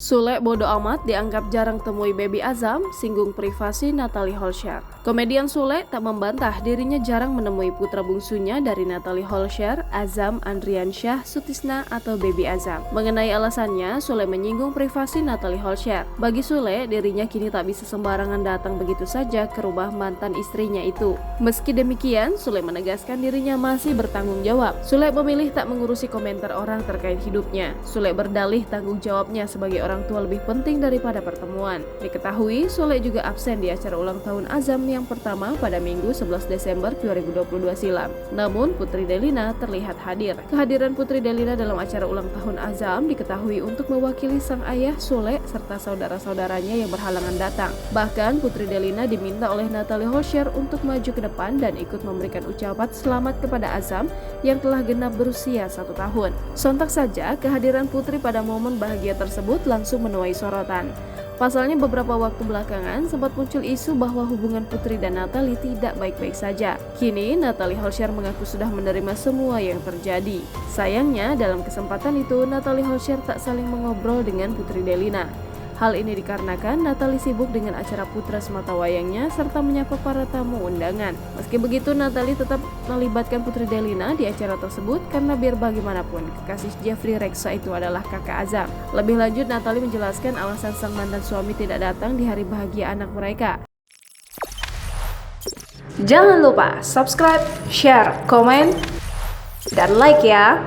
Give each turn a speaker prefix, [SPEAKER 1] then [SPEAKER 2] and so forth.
[SPEAKER 1] Sule bodo amat dianggap jarang temui Baby Azam, singgung privasi Natalie Holscher. Komedian Sule tak membantah dirinya jarang menemui putra bungsunya dari Natalie Holscher, Azam Andriansyah Sutisna atau Baby Azam. Mengenai alasannya, Sule menyinggung privasi Natalie Holscher. Bagi Sule, dirinya kini tak bisa sembarangan datang begitu saja ke rumah mantan istrinya itu. Meski demikian, Sule menegaskan dirinya masih bertanggung jawab. Sule memilih tak mengurusi komentar orang terkait hidupnya. Sule berdalih tanggung jawabnya sebagai orang tua lebih penting daripada pertemuan. Diketahui, Sule juga absen di acara ulang tahun Azam yang pertama pada Minggu 11 Desember 2022 silam. Namun, Putri Delina terlihat hadir. Kehadiran Putri Delina dalam acara ulang tahun Azam diketahui untuk mewakili sang ayah Sule serta saudara-saudaranya yang berhalangan datang. Bahkan, Putri Delina diminta oleh Natalie Holscher untuk maju ke depan dan ikut memberikan ucapan selamat kepada Azam yang telah genap berusia 1 tahun. Sontak saja, kehadiran Putri pada momen bahagia tersebut langsung menuai sorotan. Pasalnya beberapa waktu belakangan sempat muncul isu bahwa hubungan Putri dan Natalie tidak baik-baik saja. Kini Natalie Holscher mengaku sudah menerima semua yang terjadi. Sayangnya dalam kesempatan itu Natalie Holscher tak saling mengobrol dengan Putri Delina. Hal ini dikarenakan Natalie sibuk dengan acara Putra Sematawayangnya serta menyapa para tamu undangan. Meski begitu, Natalie tetap melibatkan Putri Delina di acara tersebut karena biar bagaimanapun kekasih Jeffrey Reksa itu adalah kakak Azam. Lebih lanjut, Natalie menjelaskan alasan sang mantan suami tidak datang di hari bahagia anak mereka. Jangan lupa subscribe, share, komen, dan like ya!